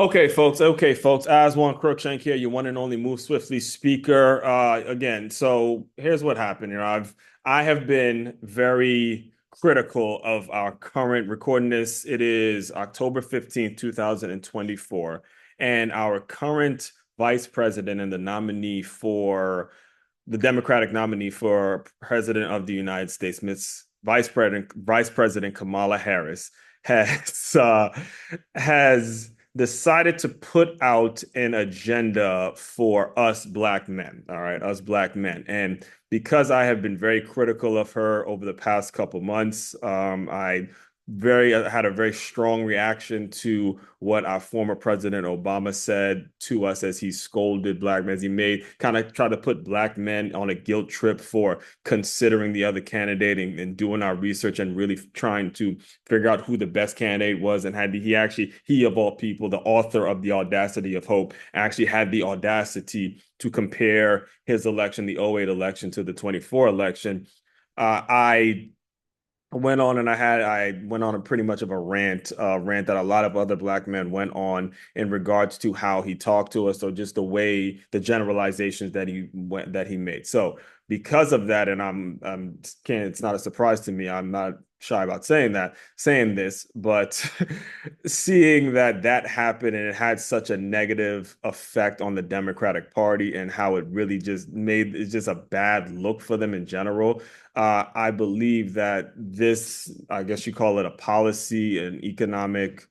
Okay, folks. As one Crookshank here, your one and only Move Swiftly speaker. Again, so here's what happened here. I have been very critical of our current recording this. It is October 15th, 2024, and our current vice president and the Democratic nominee for president of the United States, Miss Vice President Kamala Harris, has decided to put out an agenda for us black men. All right, us black men. And because I have been very critical of her over the past couple months, I had a very strong reaction to what our former President Obama said to us as he scolded black men, as he made kind of try to put black men on a guilt trip for considering the other candidate and doing our research and really trying to figure out who the best candidate was. And he of all people, the author of The Audacity of Hope, actually had the audacity to compare his election, the '08 election, to the '24 election. I I went on a pretty much of a rant that a lot of other black men went on in regards to how he talked to us, or just the generalizations that he made. So because of that, and it's not a surprise to me. I'm not shy about saying this, but seeing that happened and it had such a negative effect on the Democratic Party and how it really just made it's just a bad look for them in general. I believe that I guess you call it a policy, an economic,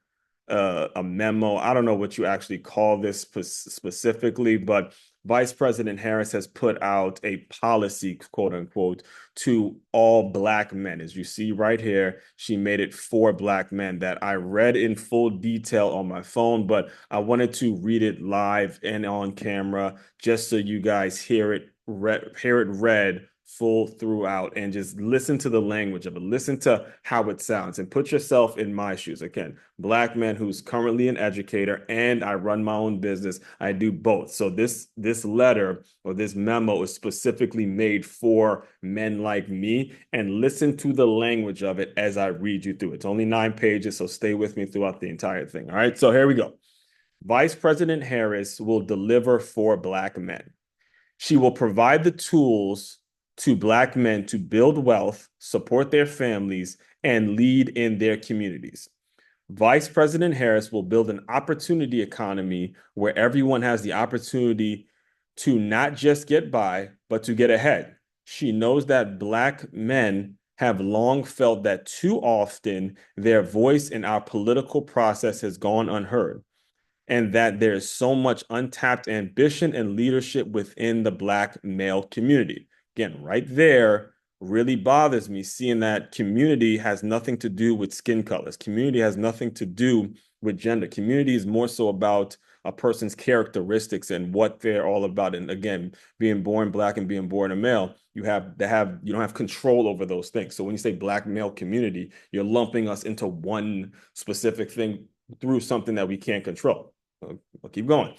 a memo. I don't know what you actually call this specifically, but Vice President Harris has put out a policy, quote unquote, to all black men. As you see right here, she made it for black men that I read in full detail on my phone, but I wanted to read it live and on camera just so you guys hear it read full throughout and just listen to the language of it, listen to how it sounds, and put yourself in my shoes. Again, black man who's currently an educator, and I run my own business. I do both. So this letter or this memo is specifically made for men like me, and listen to the language of it as I read you through. It's only 9 pages, so stay with me throughout the entire thing. All right, so here we go. Vice President Harris will deliver for black men. She will provide the tools to black men to build wealth, support their families, and lead in their communities. Vice President Harris will build an opportunity economy where everyone has the opportunity to not just get by, but to get ahead. She knows that black men have long felt that too often their voice in our political process has gone unheard, and that there's so much untapped ambition and leadership within the black male community. Again, right there really bothers me, seeing that community has nothing to do with skin colors. Community has nothing to do with gender. Community is more so about a person's characteristics and what they're all about. And again, being born black and being born a male, you don't have control over those things. So when you say black male community, you're lumping us into one specific thing through something that we can't control. I'll keep going.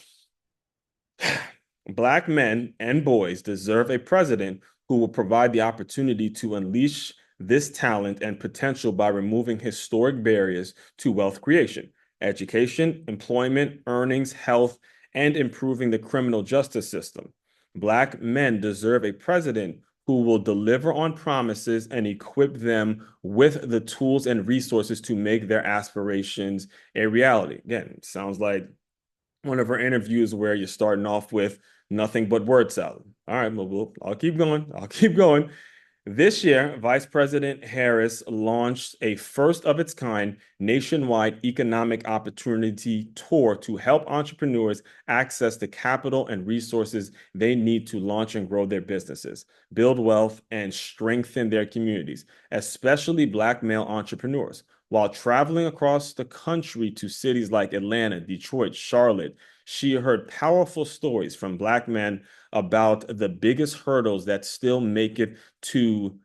Black men and boys deserve a president who will provide the opportunity to unleash this talent and potential by removing historic barriers to wealth creation, education, employment, earnings, health, and improving the criminal justice system. Black men deserve a president who will deliver on promises and equip them with the tools and resources to make their aspirations a reality. Again, it sounds like one of our interviews where you're starting off with nothing but word salad. All right, I'll keep going. I'll keep going. This year, Vice President Harris launched a first of its kind nationwide economic opportunity tour to help entrepreneurs access the capital and resources they need to launch and grow their businesses, build wealth, and strengthen their communities, especially Black male entrepreneurs. While traveling across the country to cities like Atlanta, Detroit, Charlotte, she heard powerful stories from Black men about the biggest hurdles that still make it too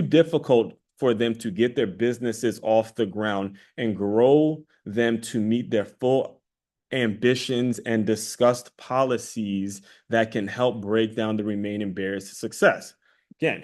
difficult for them to get their businesses off the ground and grow them to meet their full ambitions, and discussed policies that can help break down the remaining barriers to success. Again,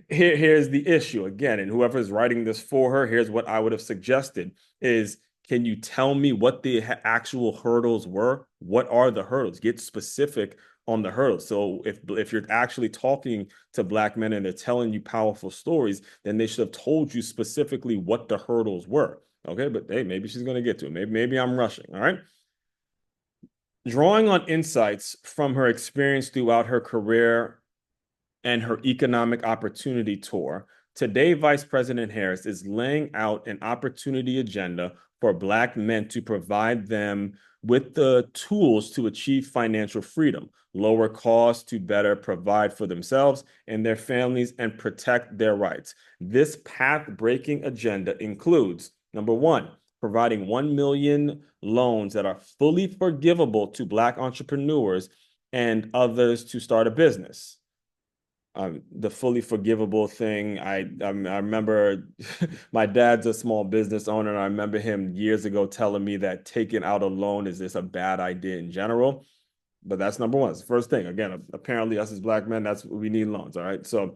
Here's the issue again, and whoever is writing this for her, here's what I would have suggested is, can you tell me what the actual hurdles were? What are the hurdles? Get specific on the hurdles. So if you're actually talking to black men and they're telling you powerful stories, then they should have told you specifically what the hurdles were. Okay, but hey, maybe she's going to get to it. Maybe I'm rushing. All right. Drawing on insights from her experience throughout her career and her economic opportunity tour, today Vice President Harris is laying out an opportunity agenda for Black men to provide them with the tools to achieve financial freedom, lower costs to better provide for themselves and their families, and protect their rights. This path-breaking agenda includes, number one, providing 1 million loans that are fully forgivable to Black entrepreneurs and others to start a business. The fully forgivable thing. I remember my dad's a small business owner, and I remember him years ago telling me that taking out a loan is just a bad idea in general. But that's number one. It's the first thing. Again, apparently us as black men, that's what we need loans. All right. So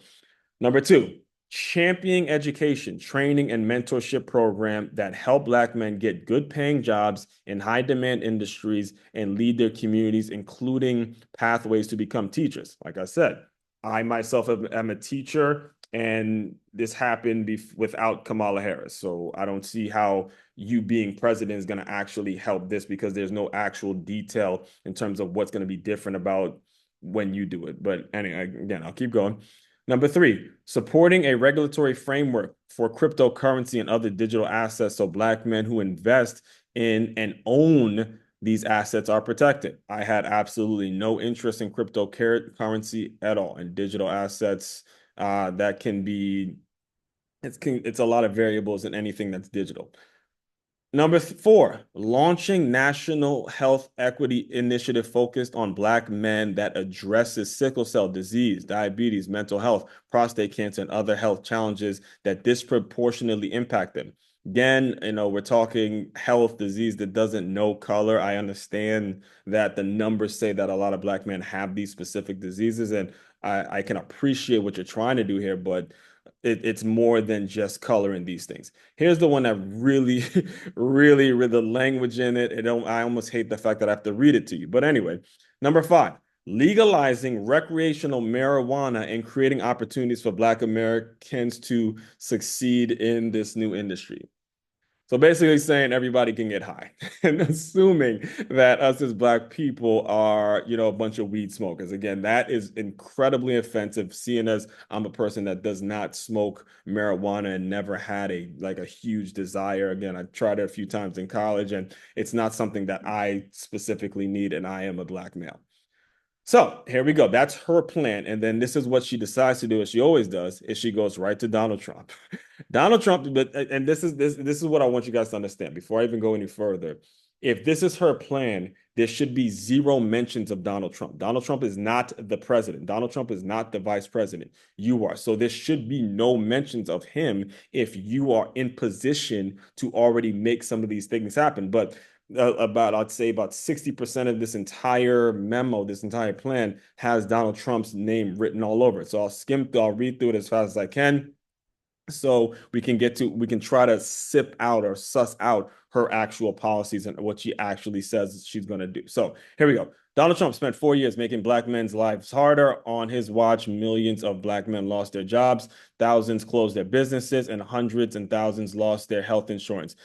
number two, championing education, training, and mentorship program that help Black men get good paying jobs in high demand industries and lead their communities, including pathways to become teachers. Like I said, I myself am a teacher, and this happened without Kamala Harris. So I don't see how you being president is going to actually help this, because there's no actual detail in terms of what's going to be different about when you do it. But anyway, again, I'll keep going. Number three, supporting a regulatory framework for cryptocurrency and other digital assets so Black men who invest in and own these assets are protected. I had absolutely no interest in cryptocurrency at all, and digital assets that can be, it's a lot of variables in anything that's digital. Number four, launching national health equity initiative focused on Black men that addresses sickle cell disease, diabetes, mental health, prostate cancer, and other health challenges that disproportionately impact them. Again, we're talking health disease that doesn't know color. I understand that the numbers say that a lot of Black men have these specific diseases, and I can appreciate what you're trying to do here, but it's more than just coloring these things. Here's the one that really, really, with the language in it, I almost hate the fact that I have to read it to you. But anyway, number five, legalizing recreational marijuana and creating opportunities for Black Americans to succeed in this new industry. So basically saying everybody can get high and assuming that us as Black people are, a bunch of weed smokers. Again, that is incredibly offensive, seeing as I'm a person that does not smoke marijuana and never had a huge desire. Again, I tried it a few times in college, and it's not something that I specifically need, and I am a Black male. So here we go. That's her plan. And then this is what she decides to do, as she always does, is she goes right to Donald Trump. Donald Trump, and this is what I want you guys to understand before I even go any further. If this is her plan, there should be zero mentions of Donald Trump. Donald Trump is not the president. Donald Trump is not the vice president. You are. So there should be no mentions of him if you are in position to already make some of these things happen. But I'd say about 60% of this entire memo, this entire plan, has Donald Trump's name written all over it. So I'll read through it as fast as I can, so we can try to sip out or suss out her actual policies and what she actually says she's going to do. So here we go. Donald Trump spent 4 years making Black men's lives harder. On his watch, millions of Black men lost their jobs, thousands closed their businesses, and hundreds and thousands lost their health insurance.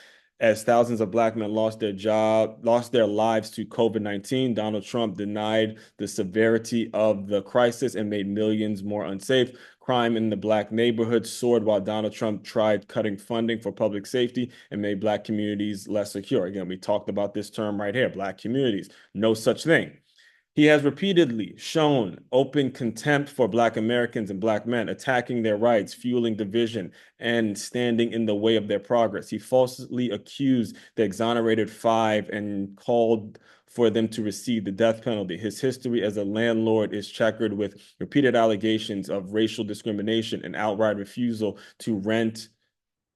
As thousands of Black men lost their lives to COVID-19, Donald Trump denied the severity of the crisis and made millions more unsafe. Crime in the Black neighborhoods soared while Donald Trump tried cutting funding for public safety and made Black communities less secure. Again, we talked about this term right here, Black communities. No such thing. He has repeatedly shown open contempt for Black Americans and Black men, attacking their rights, fueling division, and standing in the way of their progress. He falsely accused the exonerated five and called for them to receive the death penalty. His history as a landlord is checkered with repeated allegations of racial discrimination and outright refusal to rent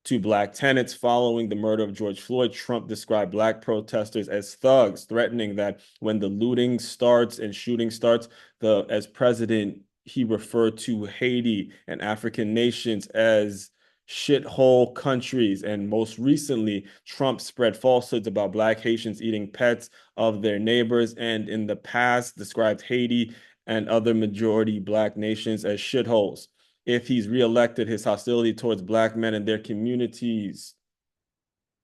to Black tenants. Following the murder of George Floyd, Trump described Black protesters as thugs, threatening that when the looting starts and shooting starts, as president, he referred to Haiti and African nations as shithole countries. And most recently, Trump spread falsehoods about Black Haitians eating pets of their neighbors, and in the past described Haiti and other majority Black nations as shitholes. If he's reelected, his hostility towards Black men and their communities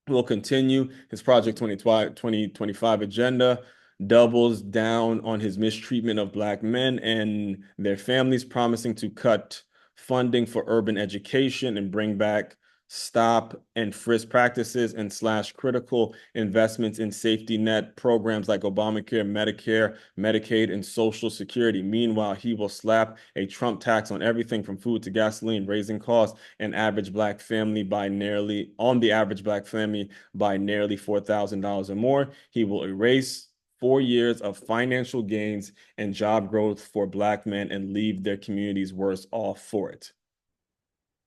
will continue. His Project 2025 agenda doubles down on his mistreatment of Black men and their families, promising to cut funding for urban education and bring back stop and frisk practices and slash critical investments in safety net programs like Obamacare, Medicare, Medicaid, and Social Security. Meanwhile, he will slap a Trump tax on everything from food to gasoline, raising costs on the average Black family by nearly $4,000 or more. He will erase 4 years of financial gains and job growth for Black men and leave their communities worse off for it.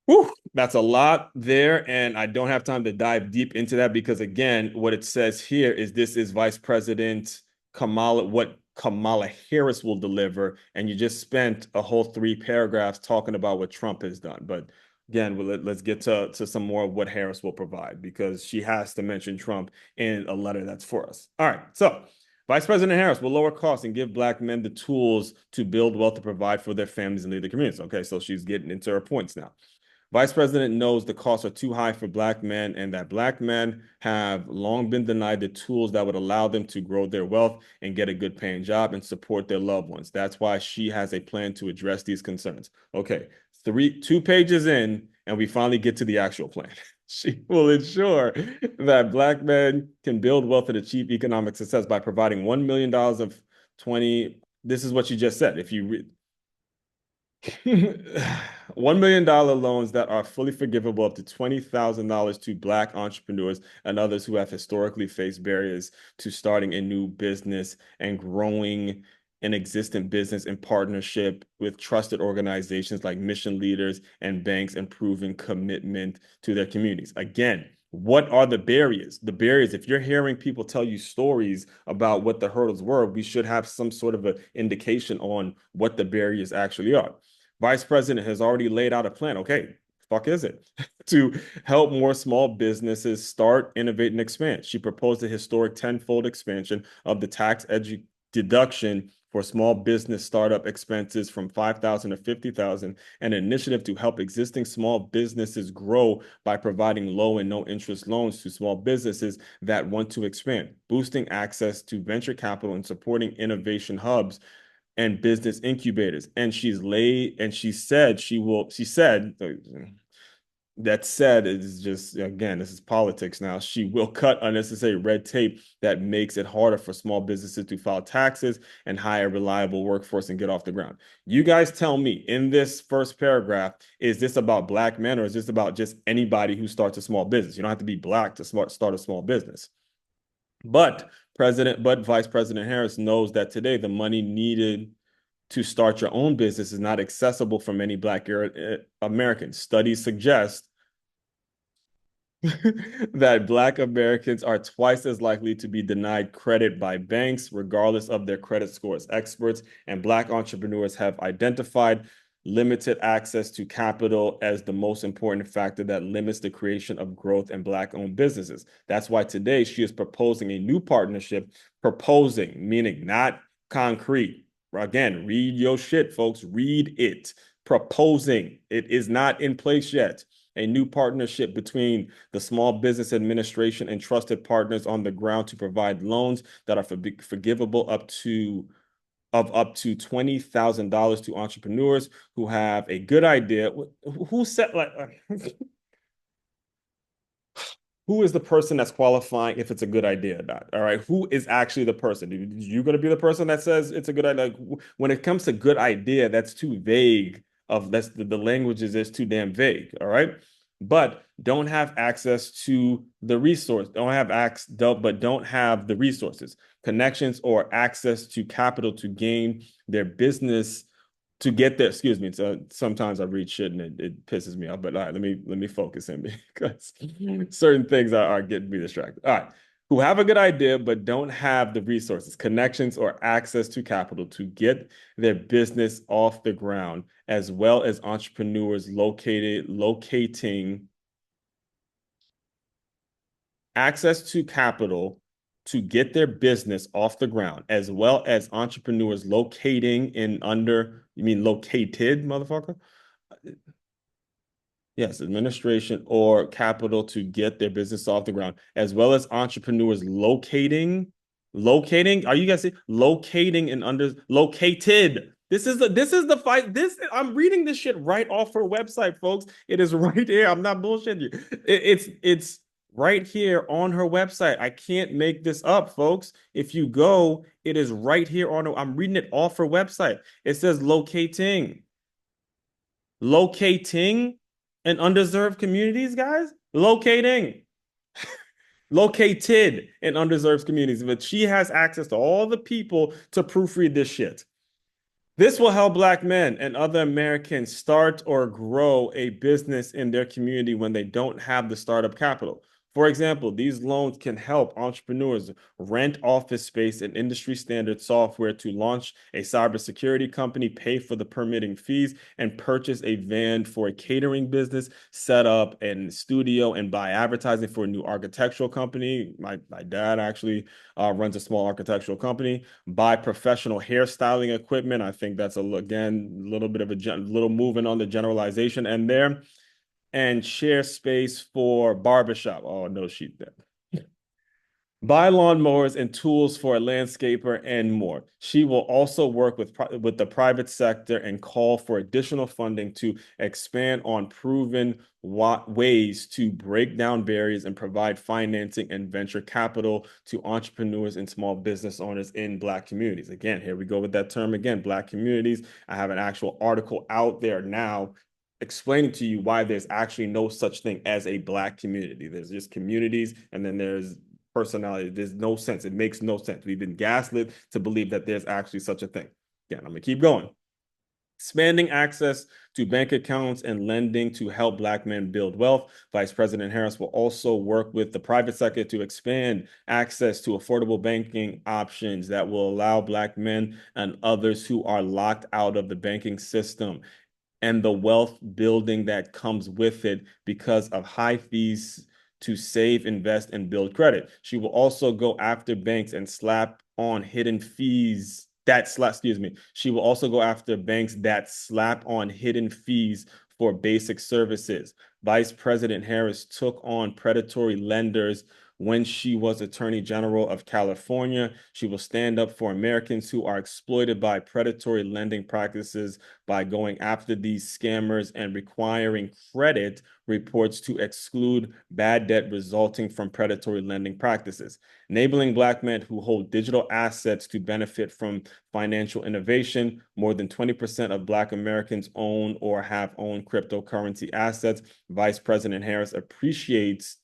Whew, that's a lot there, and I don't have time to dive deep into that because, again, what it says here is this is Vice President Kamala, what Kamala Harris will deliver, and you just spent a whole 3 paragraphs talking about what Trump has done. But again, let's get to some more of what Harris will provide because she has to mention Trump in a letter that's for us. All right, so Vice President Harris will lower costs and give Black men the tools to build wealth to provide for their families and lead their communities. Okay, so she's getting into her points now. Vice President knows the costs are too high for Black men and that Black men have long been denied the tools that would allow them to grow their wealth and get a good paying job and support their loved ones. That's why she has a plan to address these concerns. Okay, 2 pages in, and we finally get to the actual plan. She will ensure that Black men can build wealth and achieve economic success by providing $1 million of 20. This is what you just said. If you read, $1 million loans that are fully forgivable up to $20,000 to Black entrepreneurs and others who have historically faced barriers to starting a new business and growing an existing business in partnership with trusted organizations like mission leaders and banks and proving commitment to their communities. Again, what are the barriers? The barriers, if you're hearing people tell you stories about what the hurdles were, we should have some sort of an indication on what the barriers actually are. Vice President has already laid out a plan. Okay, fuck is it? To help more small businesses start, innovate, and expand. She proposed a historic tenfold expansion of the tax deduction for small business startup expenses from $5,000 to $50,000, an initiative to help existing small businesses grow by providing low and no interest loans to small businesses that want to expand, boosting access to venture capital and supporting innovation hubs and business incubators. And she said that said is just, again, this is politics now. She will cut unnecessary red tape that makes it harder for small businesses to file taxes and hire reliable workforce and get off the ground. You guys tell me in this first paragraph, is this about Black men or is this about just anybody who starts a small business? You don't have to be Black to start a small business. But Vice President Harris knows that today the money needed to start your own business is not accessible for many Black Americans. Studies suggest that Black Americans are twice as likely to be denied credit by banks, regardless of their credit scores. Experts and Black entrepreneurs have identified limited access to capital as the most important factor that limits the creation of growth in Black-owned businesses. That's why today she is proposing a new partnership, meaning not concrete. Again, read your shit, folks. Read it. Proposing. It is not in place yet. A new partnership between the Small Business Administration and trusted partners on the ground to provide loans that are forgivable up to $20,000 to entrepreneurs who have a good idea. Who said like who is the person that's qualifying if it's a good idea or not? All right. Who is actually the person? You're going to be the person that says it's a good idea. Like, when it comes to good idea, that's too vague. That's the language is too damn vague. All right. But don't have access to the resource. Don't have the resources, connections, or access to capital to gain their business to get there. Excuse me. So sometimes I read shit and it pisses me off. But all right, let me focus in because certain things are getting me distracted. All right. who have a good idea but don't have the resources, connections, or access to capital to get their business off the ground, as well as entrepreneurs locating access to capital to get their business off the ground, as well as entrepreneurs locating in under, you mean located, motherfucker? Yes, administration or capital to get their business off the ground, as well as entrepreneurs locating. Are you guys see locating and under located? This is the fight. This I'm reading this shit right off her website, folks. It is right here. I'm not bullshitting you. It's right here on her website. I can't make this up, folks. If you go, it is right here on her. I'm reading it off her website. It says locating in underserved communities, guys. Located in underserved communities. But she has access to all the people to proofread this shit. This will help Black men and other Americans start or grow a business in their community when they don't have the startup capital. For example, these loans can help entrepreneurs rent office space and industry standard software to launch a cybersecurity company, pay for the permitting fees, and purchase a van for a catering business, set up a studio, and buy advertising for a new architectural company. My dad actually runs a small architectural company. Buy professional hairstyling equipment. I think that's again a little bit of a little moving on the generalization end there, and share space for barbershop. Oh no, she did. Buy lawnmowers and tools for a landscaper and more. She will also work with the private sector and call for additional funding to expand on proven ways to break down barriers and provide financing and venture capital to entrepreneurs and small business owners in Black communities. Again, here we go with that term again, Black communities. I have an actual article out there now explaining to you why there's actually no such thing as a Black community. There's just communities, and then there's personality. There's no sense. It makes no sense. We've been gaslit to believe that there's actually such a thing. Again, I'm going to keep going. Expanding access to bank accounts and lending to help Black men build wealth. Vice President Harris will also work with the private sector to expand access to affordable banking options that will allow Black men and others who are locked out of the banking system and the wealth building that comes with it because of high fees to save, invest, and build credit. She will also go after banks and slap on hidden fees She will also go after banks that slap on hidden fees for basic services. Vice President Harris took on predatory lenders when she was Attorney General of California. She will stand up for Americans who are exploited by predatory lending practices by going after these scammers and requiring credit reports to exclude bad debt resulting from predatory lending practices. Enabling Black men who hold digital assets to benefit from financial innovation. More than 20% of Black Americans own or have owned cryptocurrency assets. Vice President Harris appreciates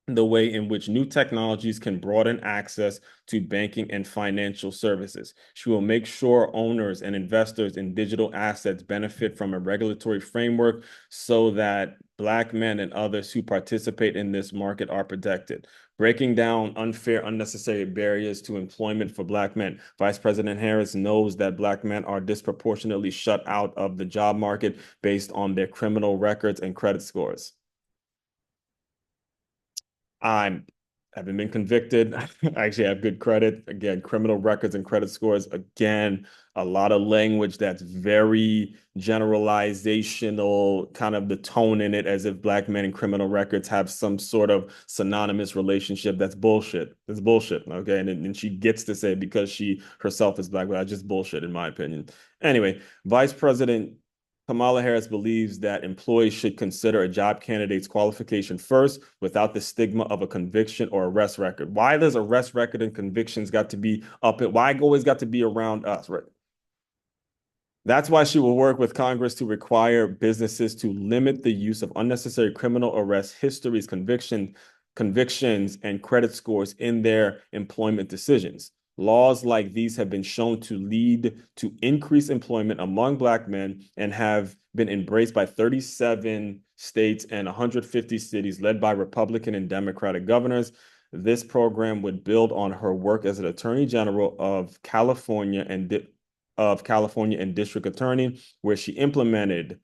the way in which new technologies can broaden access to banking and financial services. She will make sure owners and investors in digital assets benefit from a regulatory framework so that Black men and others who participate in this market are protected. Breaking down unfair, unnecessary barriers to employment for Black men. Vice President Harris knows that Black men are disproportionately shut out of the job market based on their criminal records and credit scores. I haven't been convicted. I actually have good credit. Again, criminal records and credit scores. Again, a lot of language that's very generalizational, kind of the tone in it as if Black men and criminal records have some sort of synonymous relationship. That's bullshit. That's bullshit. Okay. And she gets to say because she herself is Black, but that's just bullshit in my opinion. Anyway, Vice President Kamala Harris believes that employees should consider a job candidate's qualification first without the stigma of a conviction or arrest record. Why does arrest record and convictions got to be up? Why always got to be around us, right? That's why she will work with Congress to require businesses to limit the use of unnecessary criminal arrest histories, convictions, and credit scores in their employment decisions. Laws like these have been shown to lead to increased employment among Black men and have been embraced by 37 states and 150 cities led by Republican and Democratic governors. This program would build on her work as an Attorney General of California and District Attorney, where she implemented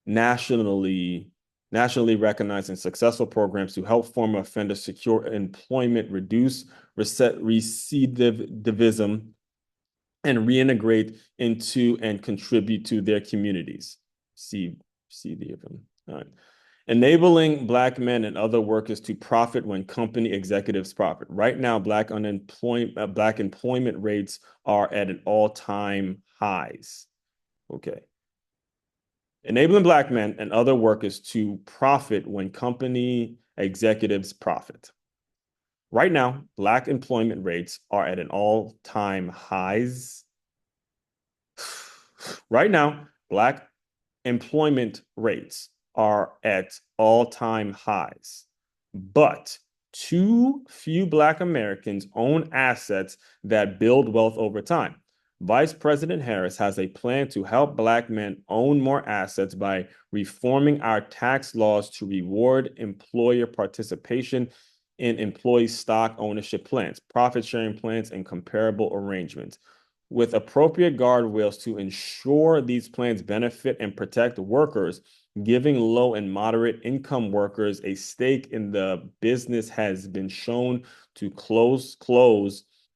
nationally nationally recognized and successful programs to help former offenders secure employment, reduce recidivism, and reintegrate into and contribute to their communities. See the all right. Enabling Black men and other workers to profit when company executives profit. Right now, Black employment rates are at an all-time highs. Okay. Enabling Black men and other workers to profit when company executives profit. Right now, Black employment rates are at an all-time highs. Right now, Black employment rates are at all-time highs, but too few Black Americans own assets that build wealth over time. Vice President Harris has a plan to help Black men own more assets by reforming our tax laws to reward employer participation in employee stock ownership plans, profit sharing plans, and comparable arrangements with appropriate guardrails to ensure these plans benefit and protect workers, giving low and moderate income workers a stake in the business has been shown to close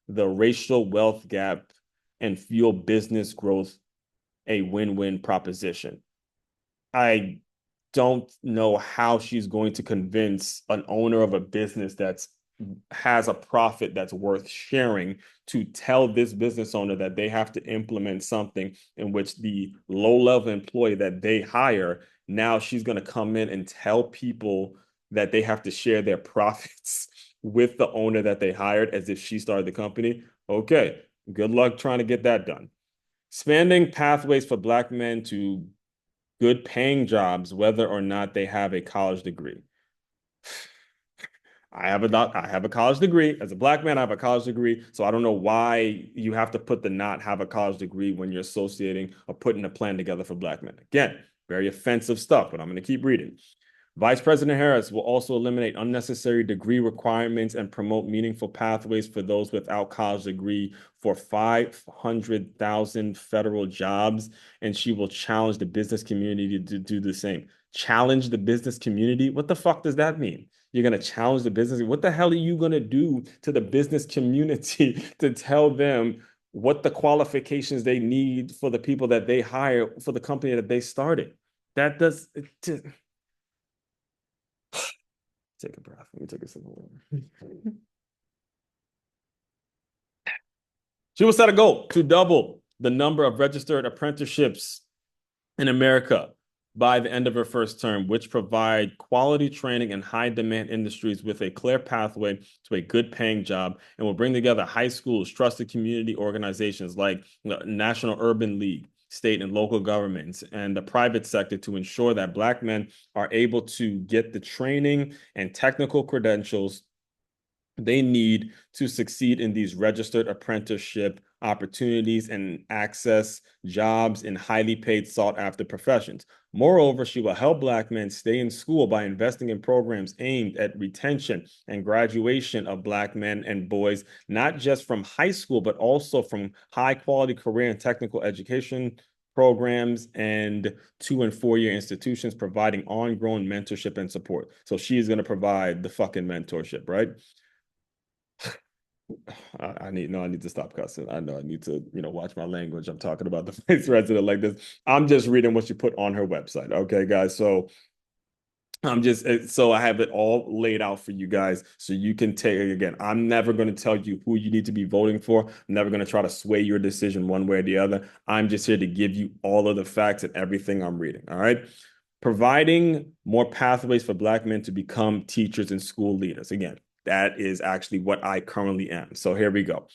the racial wealth gap and fuel business growth, a win-win proposition. I don't know how she's going to convince an owner of a business that's has a profit that's worth sharing to tell this business owner that they have to implement something in which the low-level employee that they hire, now she's going to come in and tell people that they have to share their profits with the owner that they hired as if she started the company. Okay, good luck trying to get that done. Expanding pathways for Black men to good paying jobs, whether or not they have a college degree. I have a college degree. As a Black man, I have a college degree. So I don't know why you have to put the not have a college degree when you're associating or putting a plan together for Black men. Again, very offensive stuff, but I'm going to keep reading. Vice President Harris will also eliminate unnecessary degree requirements and promote meaningful pathways for those without college degree for 500,000 federal jobs, and she will challenge the business community to do the same. Challenge the business community? What the fuck does that mean? You're going to challenge the business? What the hell are you going to do to the business community to tell them what the qualifications they need for the people that they hire for the company that they started? That does... Take a breath. Let me take a sip of water. She will set a goal to double the number of registered apprenticeships in America by the end of her first term, which provide quality training in high demand industries with a clear pathway to a good paying job, and will bring together high schools, trusted community organizations like the National Urban League, state and local governments, and the private sector to ensure that Black men are able to get the training and technical credentials they need to succeed in these registered apprenticeship opportunities and access jobs in highly paid, sought-after professions. Moreover, she will help Black men stay in school by investing in programs aimed at retention and graduation of Black men and boys, not just from high school, but also from high-quality career and technical education programs and 2- and 4-year institutions, providing ongoing mentorship and support. So she is going to provide the fucking mentorship, right? I need to stop cussing. I know I need to, watch my language. I'm talking about the vice president like this. I'm just reading what she put on her website. Okay, guys. So I have it all laid out for you guys so you can take it again. I'm never going to tell you who you need to be voting for. I'm never going to try to sway your decision one way or the other. I'm just here to give you all of the facts and everything I'm reading. All right. Providing more pathways for Black men to become teachers and school leaders. Again, that is actually what I currently am. So here we go.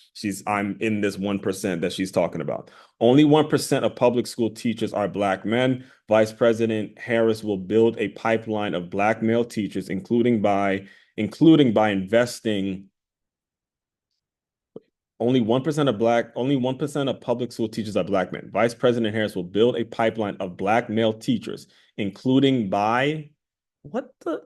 I'm in this 1% that she's talking about. Only 1% of public school teachers are Black men. Vice President Harris will build a pipeline of Black male teachers, including by investing. Only 1% of public school teachers are Black men. Vice President Harris will build a pipeline of Black male teachers, including by what the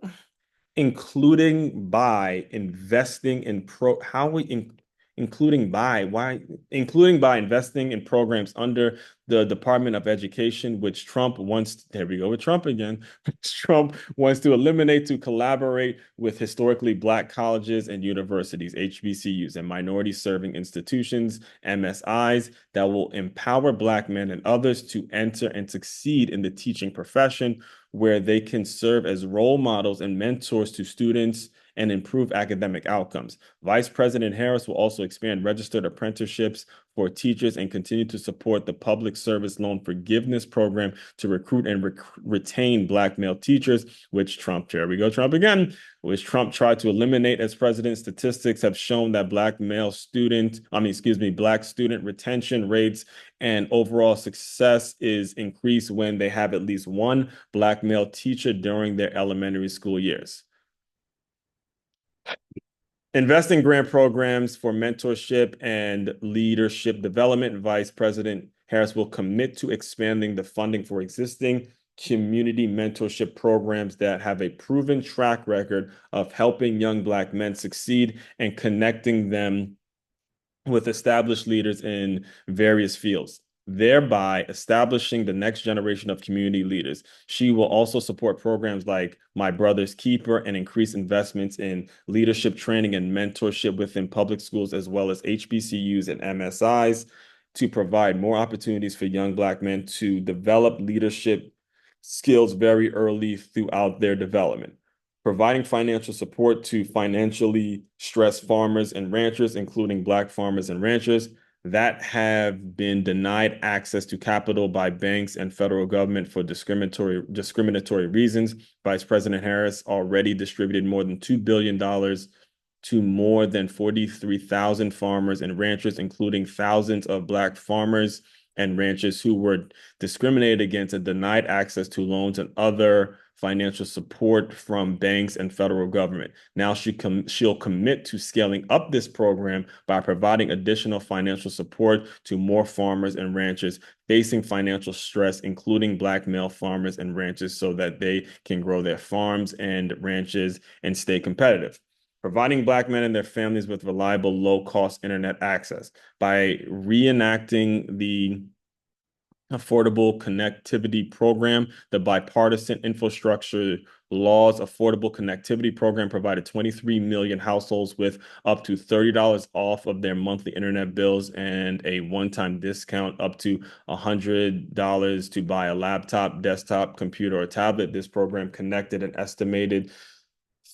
including by investing in pro how we in, including by why including by investing in programs under the Department of Education, which Trump wants, there we go with Trump again, Trump wants to eliminate to collaborate with historically Black colleges and universities, HBCUs, and minority serving institutions, MSIs, that will empower Black men and others to enter and succeed in the teaching profession, where they can serve as role models and mentors to students and improve academic outcomes. Vice President Harris will also expand registered apprenticeships for teachers and continue to support the Public Service Loan Forgiveness Program to recruit and retain Black male teachers, which Trump, here we go, Trump again, which Trump tried to eliminate as president. Statistics have shown that Black student retention rates and overall success is increased when they have at least one Black male teacher during their elementary school years. Investing grant programs for mentorship and leadership development. Vice President Harris will commit to expanding the funding for existing community mentorship programs that have a proven track record of helping young Black men succeed and connecting them with established leaders in various fields, thereby establishing the next generation of community leaders. She will also support programs like My Brother's Keeper and increase investments in leadership training and mentorship within public schools, as well as HBCUs and MSIs, to provide more opportunities for young Black men to develop leadership skills very early throughout their development. Providing financial support to financially stressed farmers and ranchers, including Black farmers and ranchers that have been denied access to capital by banks and federal government for discriminatory reasons. Vice President Harris already distributed more than $2 billion to more than 43,000 farmers and ranchers, including thousands of Black farmers and ranchers who were discriminated against and denied access to loans and other financial support from banks and federal government. Now she'll commit to scaling up this program by providing additional financial support to more farmers and ranchers facing financial stress, including Black male farmers and ranchers, so that they can grow their farms and ranches and stay competitive. Providing Black men and their families with reliable, low-cost internet access by reenacting the Affordable Connectivity Program. The Bipartisan Infrastructure Law's Affordable Connectivity Program provided 23 million households with up to $30 off of their monthly internet bills and a one-time discount up to $100 to buy a laptop, desktop, computer, or tablet. This program connected an estimated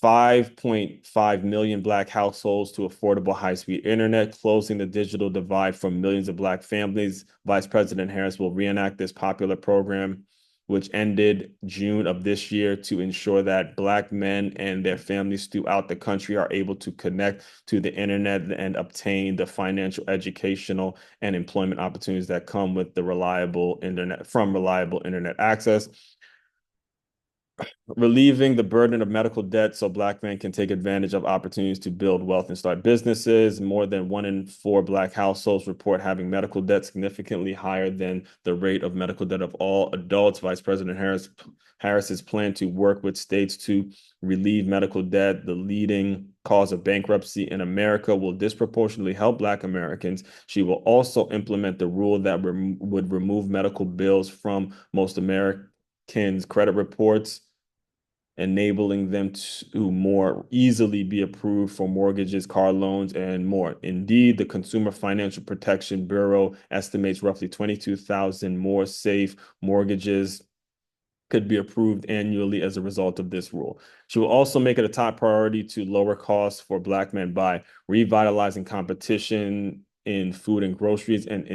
5.5 million Black households to affordable high-speed internet, closing the digital divide for millions of Black families. Vice President Harris will reenact this popular program, which ended June of this year, to ensure that Black men and their families throughout the country are able to connect to the internet and obtain the financial, educational, and employment opportunities that come with the reliable internet access. Relieving the burden of medical debt so Black men can take advantage of opportunities to build wealth and start businesses. More than 1 in 4 Black households report having medical debt significantly higher than the rate of medical debt of all adults. Vice President Harris's plan to work with states to relieve medical debt, the leading cause of bankruptcy in America, will disproportionately help Black Americans. She will also implement the rule that would remove medical bills from most Americans' credit reports, enabling them to more easily be approved for mortgages, car loans, and more. Indeed, the Consumer Financial Protection Bureau estimates roughly 22,000 more safe mortgages could be approved annually as a result of this rule. She will also make it a top priority to lower costs for Black men by revitalizing competition in food and groceries and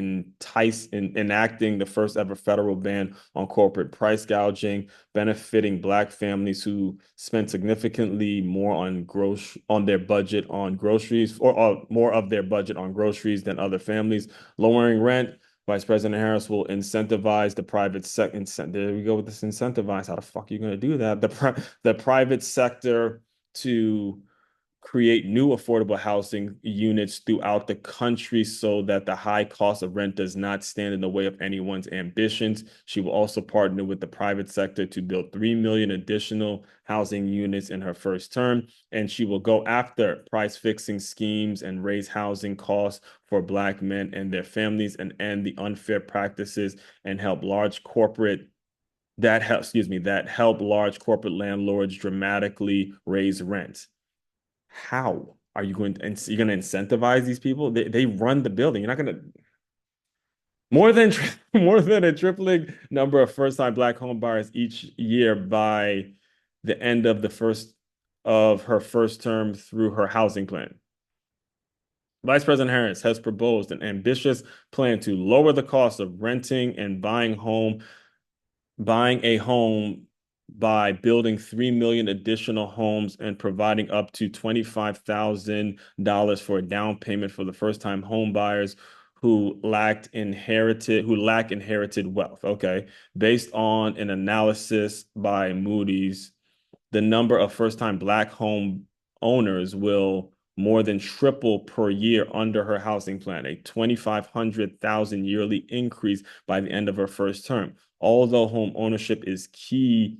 enacting the first ever federal ban on corporate price gouging, benefiting Black families who spend significantly more on their budget on groceries, or more of their budget on groceries than other families, lowering rent. Vice President Harris will incentivize the private sector. There we go with this incentivize. How the fuck are you going to do that? The private sector to create new affordable housing units throughout the country so that the high cost of rent does not stand in the way of anyone's ambitions. She will also partner with the private sector to build 3 million additional housing units in her first term. And she will go after price fixing schemes and raise housing costs for Black men and their families and end the unfair practices and help large corporate that help large corporate landlords dramatically raise rents. How are you going to, and you're going to incentivize these people? They run the building. You're not going to more than more than a tripling number of first-time Black home buyers each year by the end of the first of her first term through her housing plan. Vice President Harris has proposed an ambitious plan to lower the cost of renting and buying a home by building 3 million additional homes and providing up to $25,000 for a down payment for the first-time home buyers who lack inherited wealth. Okay. Based on an analysis by Moody's, the number of first-time Black home owners will more than triple per year under her housing plan, a 2,500,000 yearly increase by the end of her first term. Although home ownership is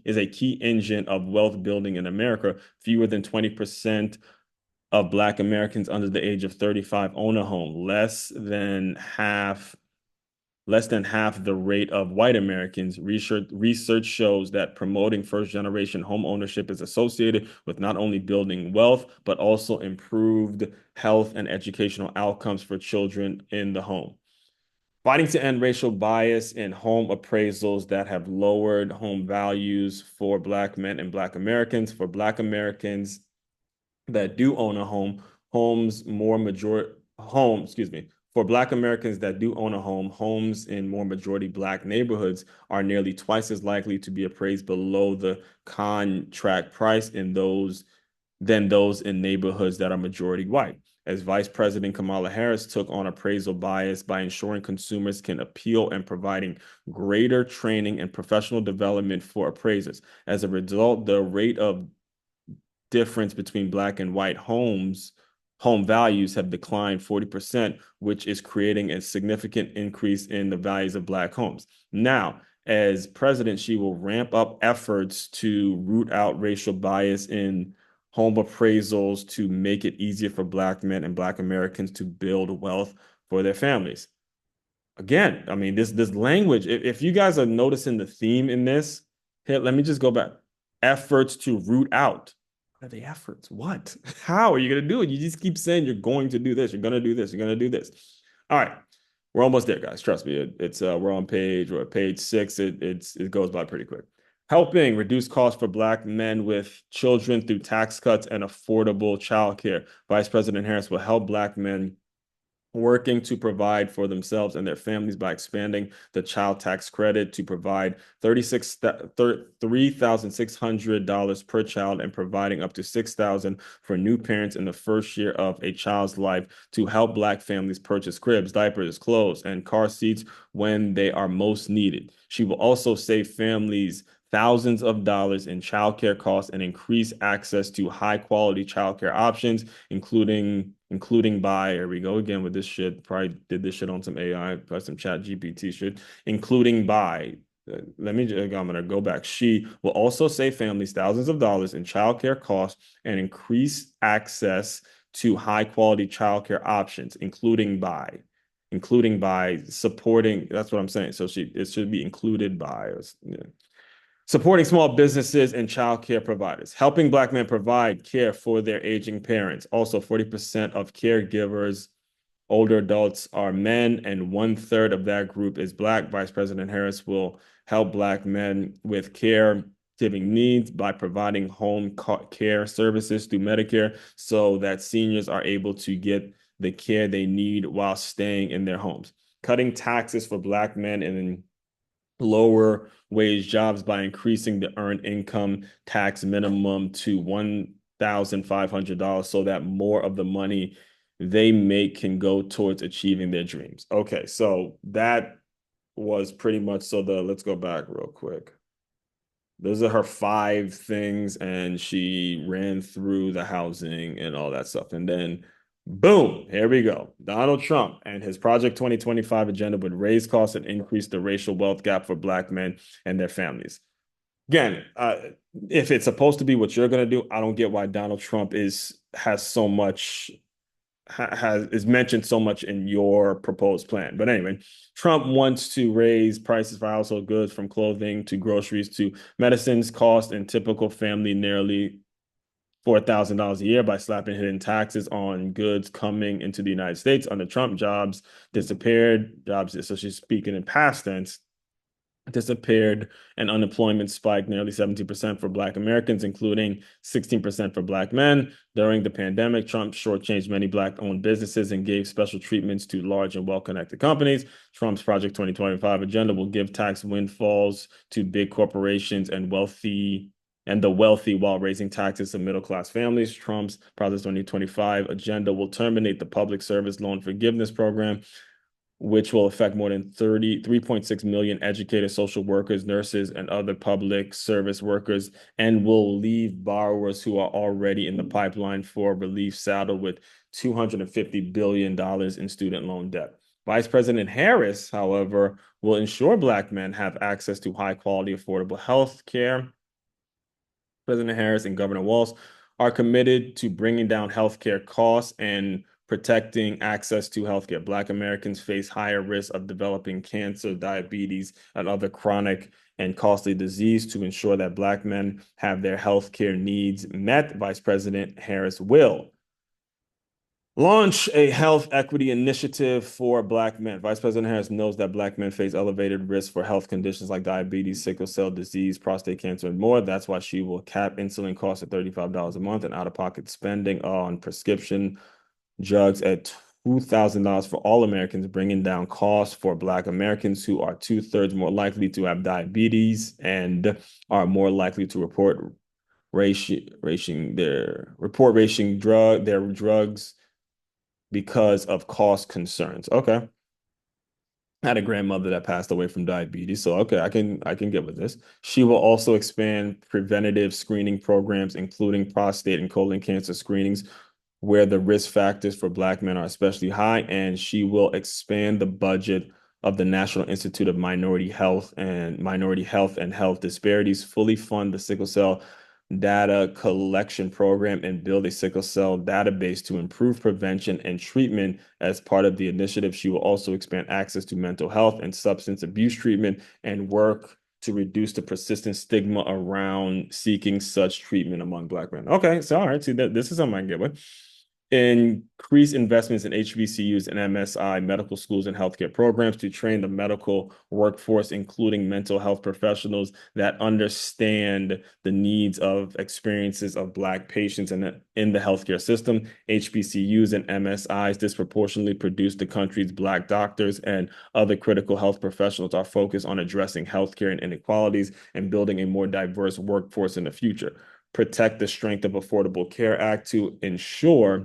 a key engine of wealth building in America, fewer than 20% of Black Americans under the age of 35 own a home, less than half the rate of white Americans. Research shows that promoting first-generation home ownership is associated with not only building wealth, but also improved health and educational outcomes for children in the home. Fighting to end racial bias in home appraisals that have lowered home values for Black men and Black Americans. For Black Americans that do own a home, for Black Americans that do own a home, homes in more majority Black neighborhoods are nearly twice as likely to be appraised below the contract price than those in neighborhoods that are majority white. As Vice President Kamala Harris took on appraisal bias by ensuring consumers can appeal and providing greater training and professional development for appraisers. As a result, the rate of difference between Black and white home values have declined 40%, which is creating a significant increase in the values of Black homes. Now, as president, she will ramp up efforts to root out racial bias in home appraisals to make it easier for Black men and Black Americans to build wealth for their families. Again, I mean, this language, if you guys are noticing the theme in this, here, let me just go back. Efforts to root out. What are the efforts? What? How are you going to do it? You just keep saying you're going to do this, you're going to do this, you're going to do this. All right. We're almost there, guys. Trust me. We're on page 6. It goes by pretty quick. Helping reduce costs for Black men with children through tax cuts and affordable childcare. Vice President Harris will help Black men working to provide for themselves and their families by expanding the child tax credit to provide $3,600 per child and providing up to $6,000 for new parents in the first year of a child's life to help Black families purchase cribs, diapers, clothes, and car seats when they are most needed. She will also save families thousands of dollars in childcare costs and increase access to high quality childcare options, including by, here we go again with this shit, probably did this shit on some AI, probably some chat GPT shit, including by, I'm going to go back. She will also save families thousands of dollars in childcare costs and increase access to high quality childcare options, including by supporting, that's what I'm saying. So it should be included by, yeah. Supporting small businesses and child care providers, helping Black men provide care for their aging parents. Also, 40% of caregivers, older adults, are men, and 1/3 of that group is Black. Vice President Harris will help Black men with caregiving needs by providing home care services through Medicare so that seniors are able to get the care they need while staying in their homes. Cutting taxes for Black men and lower wage jobs by increasing the earned income tax minimum to $1,500 so that more of the money they make can go towards achieving their dreams. Okay, so that was pretty much, let's go back real quick. Those are her five things, and she ran through the housing and all that stuff. And then, boom, here we go. Donald Trump and his Project 2025 agenda would raise costs and increase the racial wealth gap for Black men and their families. Again, if it's supposed to be what you're going to do, I don't get why Donald Trump has so much has is mentioned so much in your proposed plan. But anyway, Trump wants to raise prices for household goods from clothing to groceries to medicines, cost and typical family nearly $4,000 a year by slapping hidden taxes on goods coming into the United States. Under Trump, jobs disappeared, jobs, especially speaking in past tense, disappeared and unemployment spiked nearly 17% for Black Americans, including 16% for Black men. During the pandemic, Trump shortchanged many Black-owned businesses and gave special treatments to large and well-connected companies. Trump's Project 2025 agenda will give tax windfalls to big corporations and the wealthy while raising taxes to middle-class families. Trump's Project 2025 agenda will terminate the public service loan forgiveness program, which will affect more than 3.6 million educated social workers, nurses, and other public service workers, and will leave borrowers who are already in the pipeline for relief saddled with $250 billion in student loan debt. Vice President Harris, however, will ensure Black men have access to high quality, affordable health care. President Harris and Governor Walz are committed to bringing down healthcare costs and protecting access to healthcare. Black Americans face higher risk of developing cancer, diabetes, and other chronic and costly disease. To ensure that Black men have their healthcare needs met, Vice President Harris will launch a health equity initiative for Black men. Vice President Harris knows that Black men face elevated risk for health conditions like diabetes, sickle cell disease, prostate cancer, and more. That's why she will cap insulin costs at $35 a month and out-of-pocket spending on prescription drugs at $2,000 for all Americans, bringing down costs for Black Americans who are two-thirds more likely to have diabetes and are more likely to report racing their drugs because of cost concerns. Okay. I had a grandmother that passed away from diabetes, so okay, I can get with this. She will also expand preventative screening programs, including prostate and colon cancer screenings, where the risk factors for Black men are especially high, and she will expand the budget of the National Institute of Minority Health and Health Disparities, fully fund the sickle cell data collection program, and build a sickle cell database to improve prevention and treatment. As part of the initiative, she will also expand access to mental health and substance abuse treatment and work to reduce the persistent stigma around seeking such treatment among Black men. Okay, so all right, see that this is something I can get with. Increase investments in HBCUs and MSI medical schools and healthcare programs to train the medical workforce, including mental health professionals that understand the needs of experiences of Black patients in the healthcare system. HBCUs and MSIs disproportionately produce the country's Black doctors and other critical health professionals. Are focused on addressing healthcare and inequalities and building a more diverse workforce in the future. Protect the Strength of Affordable Care Act to ensure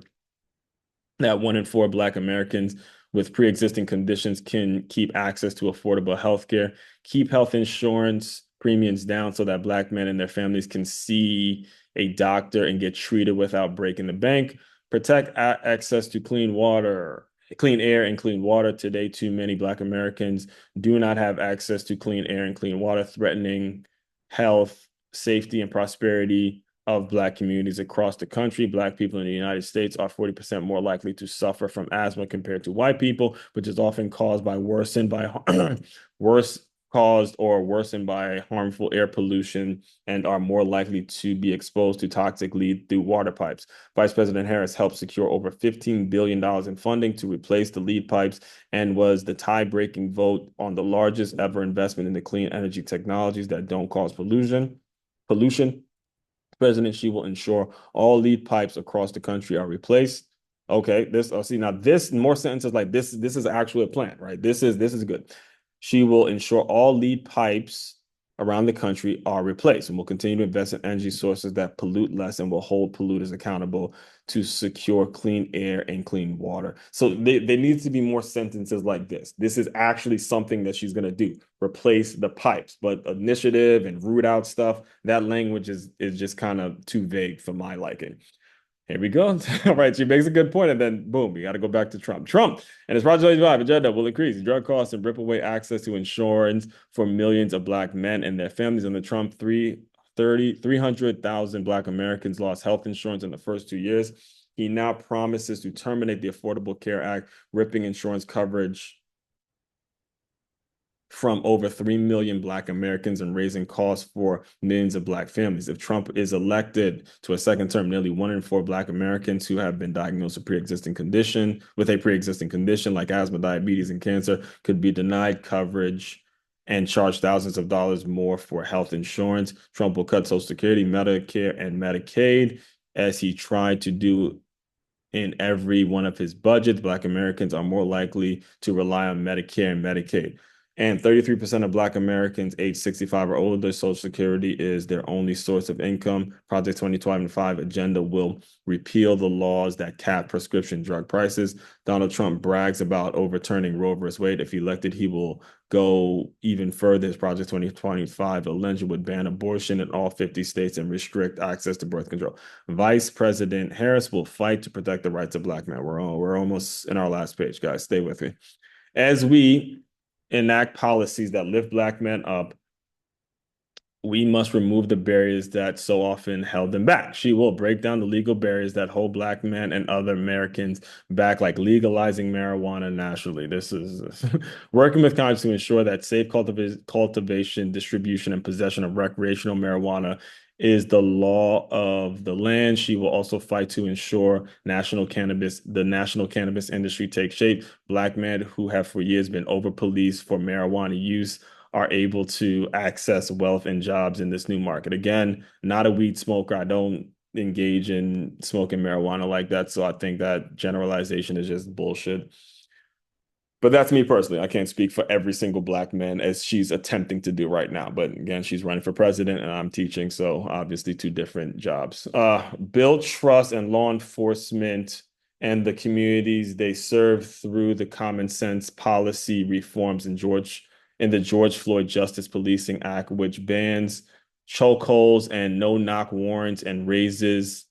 that 1 in 4 Black Americans with pre-existing conditions can keep access to affordable health care. Keep health insurance premiums down so that Black men and their families can see a doctor and get treated without breaking the bank. Protect access to clean air and clean water. Today, too many Black Americans do not have access to clean air and clean water, threatening health, safety, and prosperity of Black communities across the country. Black people in the United States are 40% more likely to suffer from asthma compared to white people, which is often caused worsened by harmful air pollution, and are more likely to be exposed to toxic lead through water pipes. Vice President Harris helped secure over $15 billion in funding to replace the lead pipes and was the tie-breaking vote on the largest ever investment in the clean energy technologies that don't cause pollution. President, she will ensure all lead pipes across the country are replaced. Okay, see now this more sentences like this. This is actually a plan, right? This is good. She will ensure all lead pipes around the country are replaced. And we'll continue to invest in energy sources that pollute less and will hold polluters accountable to secure clean air and clean water. So there needs to be more sentences like this. This is actually something that she's going to do. Replace the pipes, but initiative and root out stuff, that language is just kind of too vague for my liking. Here we go. All right, she makes a good point, and then boom, we got to go back to Trump. Trump and his Project 25 agenda will increase drug costs and rip away access to insurance for millions of Black men and their families. And the Trump 300,000 Black Americans lost health insurance in the first 2 years. He now promises to terminate the Affordable Care Act, ripping insurance coverage from over 3 million Black Americans and raising costs for millions of Black families. If Trump is elected to a second term, nearly 1 in 4 Black Americans who have been diagnosed with a pre-existing condition like asthma, diabetes, and cancer could be denied coverage and charged thousands of dollars more for health insurance. Trump will cut Social Security, Medicare, and Medicaid as he tried to do in every one of his budgets. Black Americans are more likely to rely on Medicare and Medicaid. And 33% of Black Americans age 65 or older, Social Security is their only source of income. Project 2025 agenda will repeal the laws that cap prescription drug prices. Donald Trump brags about overturning Roe v. Wade. If elected, he will go even further. His Project 2025 agenda would ban abortion in all 50 states and restrict access to birth control. Vice President Harris will fight to protect the rights of Black men. We're almost in our last page, guys. Stay with me. As we enact policies that lift Black men up, we must remove the barriers that so often held them back. She will break down the legal barriers that hold Black men and other Americans back, like legalizing marijuana nationally. This is working with Congress to ensure that safe cultivation, distribution, and possession of recreational marijuana is the law of the land. She will also fight to ensure the national cannabis industry takes shape. Black men who have for years been over-policed for marijuana use are able to access wealth and jobs in this new market. Again, not a weed smoker. I don't engage in smoking marijuana like that. So I think that generalization is just bullshit. But that's me personally. I can't speak for every single Black man as she's attempting to do right now. But again, she's running for president and I'm teaching. So obviously two different jobs. Build trust and law enforcement and the communities they serve through the common sense policy reforms in the George Floyd Justice Policing Act, which bans chokeholds and no-knock warrants and raises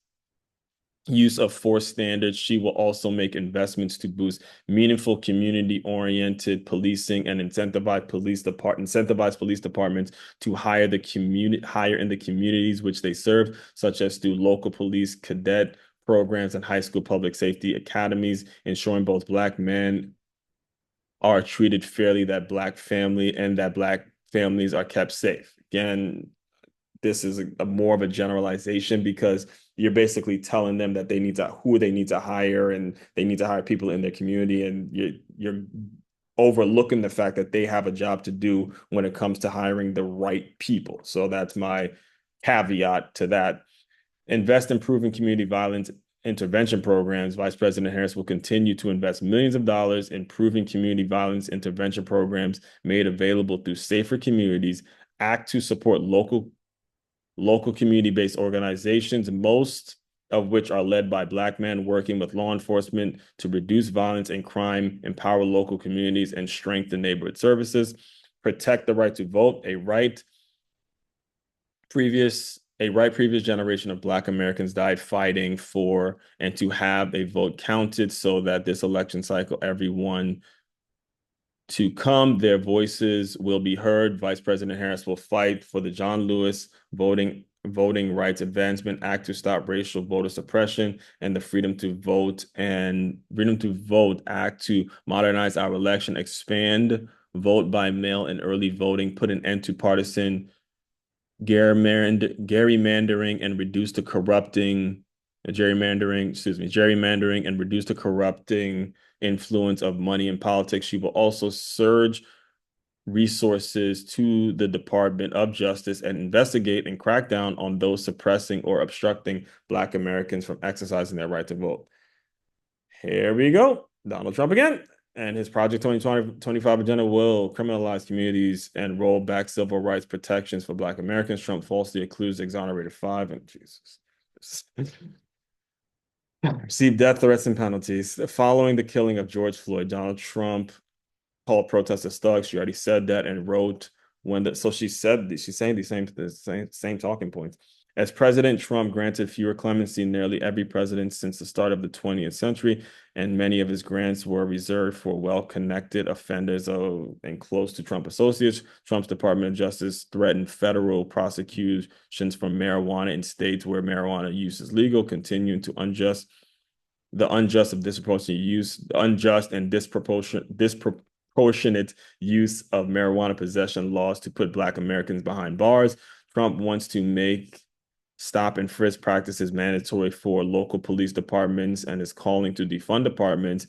use of force standards. She will also make investments to boost meaningful community-oriented policing and incentivize police departments to hire in the communities which they serve, such as through local police cadet programs and high school public safety academies, ensuring both Black men are treated fairly, that Black families are kept safe. Again, this is a more of a generalization because you're basically telling them that who they need to hire and they need to hire people in their community, and you're overlooking the fact that they have a job to do when it comes to hiring the right people. So that's my caveat to that. Invest in improving community violence intervention programs. Vice President Harris will continue to invest millions of dollars in improving community violence intervention programs made available through Safer Communities, act to support local community-based organizations, most of which are led by Black men working with law enforcement to reduce violence and crime, empower local communities, and strengthen neighborhood services. Protect the right to vote, a right previous generation of Black Americans died fighting for, and to have a vote counted so that this election cycle, everyone to come, their voices will be heard. Vice President Harris will fight for the John Lewis Voting Rights Advancement Act to stop racial voter suppression, and the Freedom to Vote Act to modernize our election, expand vote by mail and early voting, put an end to partisan gerrymandering and reduce the corrupting influence of money in politics. She will also surge resources to the Department of Justice and investigate and crack down on those suppressing or obstructing Black Americans from exercising their right to vote. Here we go. Donald Trump again. And his Project 2025 agenda will criminalize communities and roll back civil rights protections for Black Americans. Trump falsely accused exonerated five. And Jesus. Received death threats and penalties. Following the killing of George Floyd, Donald Trump called protesters thugs. She already said that and wrote so she's saying the same talking points. As President Trump granted fewer clemency nearly every president since the start of the 20th century, and many of his grants were reserved for well-connected offenders and close to Trump associates. Trump's Department of Justice threatened federal prosecutions for marijuana in states where marijuana use is legal, continuing to unjust and disproportionate use of marijuana possession laws to put Black Americans behind bars. Trump wants to make stop and frisk practices mandatory for local police departments and is calling to defund departments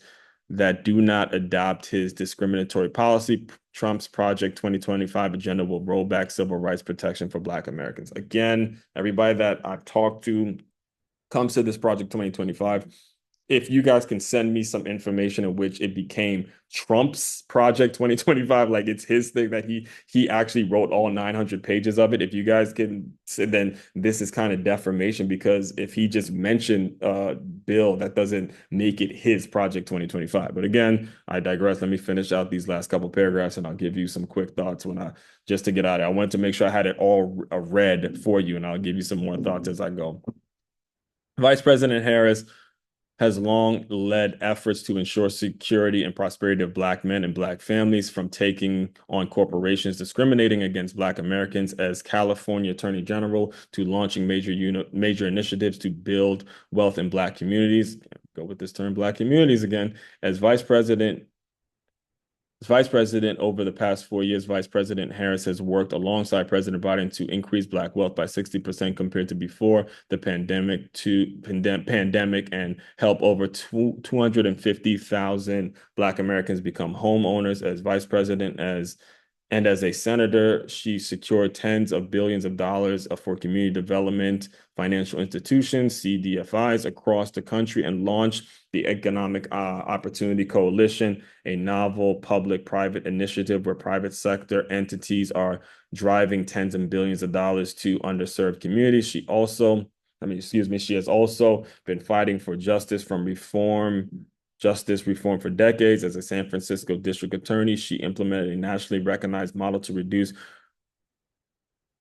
that do not adopt his discriminatory policy. Trump's Project 2025 agenda will roll back civil rights protection for Black Americans. Again, everybody that I've talked to comes to this Project 2025. If you guys can send me some information in which it became Trump's Project 2025, like it's his thing that he actually wrote all 900 pages of it. If you guys can, then this is kind of defamation, because if he just mentioned Bill, that doesn't make it his Project 2025. But again, I digress. Let me finish out these last couple paragraphs and I'll give you some quick thoughts just to get out of it. I wanted to make sure I had it all read for you, and I'll give you some more thoughts as I go. Vice President Harris has long led efforts to ensure security and prosperity of Black men and Black families, from taking on corporations discriminating against Black Americans as California Attorney General to launching major initiatives to build wealth in Black communities. Go with this term, Black communities again. As Vice President over the past 4 years, Vice President Harris has worked alongside President Biden to increase Black wealth by 60% compared to before the pandemic and help over 250,000 Black Americans become homeowners. As Vice President and as a senator, she secured tens of billions of dollars for community development, financial institutions, CDFIs across the country, and launched the Economic Opportunity Coalition, a novel public-private initiative where private sector entities are driving tens of billions of dollars to underserved communities. She has also been fighting for justice reform for decades. As a San Francisco district attorney, she implemented a nationally recognized model to reduce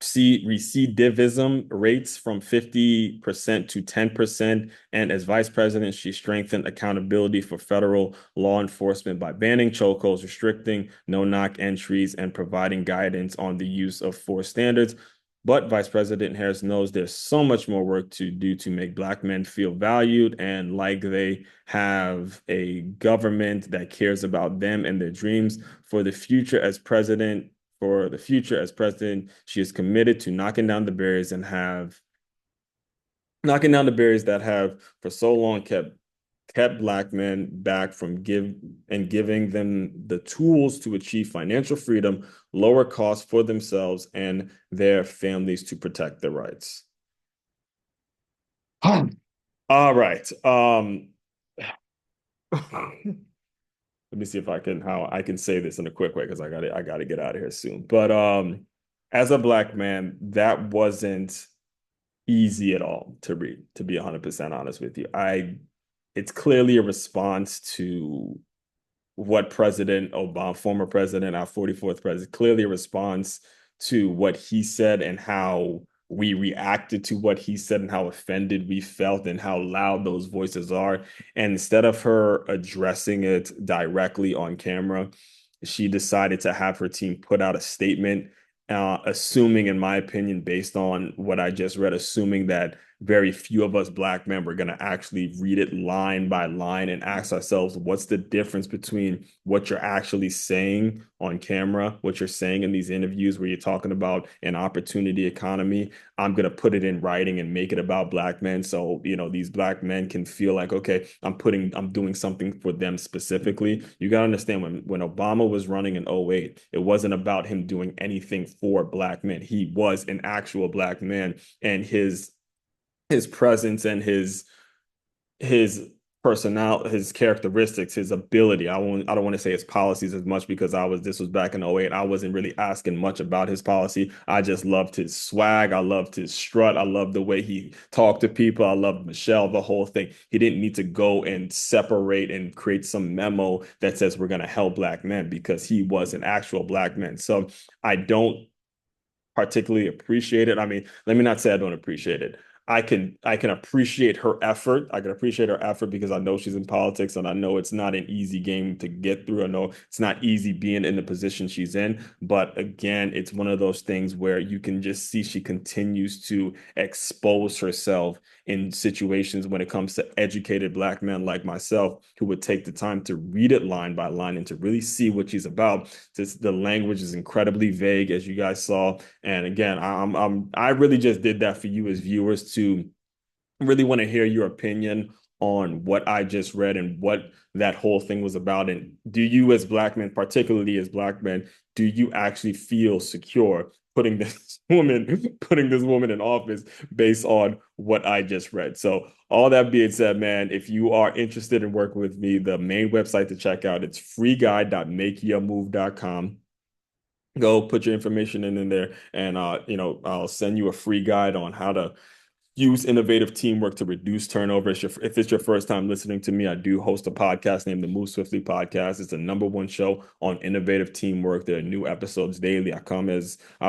recidivism rates from 50% to 10%. And as vice president, she strengthened accountability for federal law enforcement by banning chokeholds, restricting no-knock entries, and providing guidance on the use of force standards. But Vice President Harris knows there's so much more work to do to make Black men feel valued and like they have a government that cares about them and their dreams. For the future as president, she is committed to knocking down the barriers that have for so long kept Black men back from giving them the tools to achieve financial freedom, lower costs for themselves and their families to protect their rights. All right. Let me see how I can say this in a quick way, because I gotta get out of here soon. But as a Black man, that wasn't easy at all to read, to be 100% honest with you. It's clearly a response to what President Obama, former president, our 44th president, clearly a response to what he said and how we reacted to what he said and how offended we felt and how loud those voices are. And instead of her addressing it directly on camera, she decided to have her team put out a statement, assuming, in my opinion, based on what I just read, assuming that very few of us Black men were going to actually read it line by line and ask ourselves, what's the difference between what you're actually saying on camera, what you're saying in these interviews where you're talking about an opportunity economy. I'm going to put it in writing and make it about Black men. So, these Black men can feel like, okay, I'm doing something for them specifically. You got to understand, when Obama was running in 2008, it wasn't about him doing anything for Black men. He was an actual Black man, and his presence and his his characteristics, his ability. I don't want to say his policies as much because this was back in '08. I wasn't really asking much about his policy. I just loved his swag. I loved his strut. I loved the way he talked to people. I loved Michelle, the whole thing. He didn't need to go and separate and create some memo that says we're going to help black men because he was an actual black man. So I don't particularly appreciate it. I mean, let me not say I don't appreciate it. I can appreciate her effort. I can appreciate her effort because I know she's in politics and I know it's not an easy game to get through. I know it's not easy being in the position she's in. But again, it's one of those things where you can just see she continues to expose herself in situations when it comes to educated black men like myself who would take the time to read it line by line and to really see what she's about. The language is incredibly vague, as you guys saw. And again, I really just did that for you as viewers to really want to hear your opinion on what I just read and what that whole thing was about. And do you, as black men, particularly as black men, do you actually feel secure putting this woman in office based on what I just read? So all that being said, man, if you are interested in working with me, the main website to check out, it's freeguide.makeyourmove.com. Go put your information in there, and I'll send you a free guide on how to use innovative teamwork to reduce turnover. If it's your first time listening to me, I do host a podcast named the Move Swiftly Podcast. It's the #1 show on innovative teamwork. There are new episodes daily. I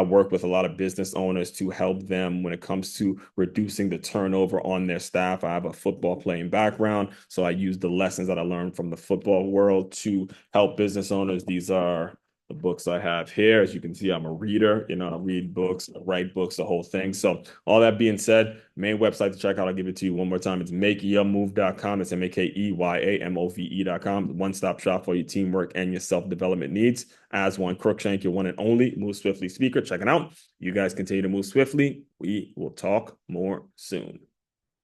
work with a lot of business owners to help them when it comes to reducing the turnover on their staff. I have a football playing background, so I use the lessons that I learned from the football world to help business owners. These are the books I have here. As you can see, I'm a reader. I read books, I write books, the whole thing. So all that being said, main website to check out, I'll give it to you one more time. It's makeyourmove.com. It's makeymove.com. One-stop shop for your teamwork and your self-development needs. As one, Crookshank, your one and only Move Swiftly speaker. Check it out. You guys continue to move swiftly. We will talk more soon.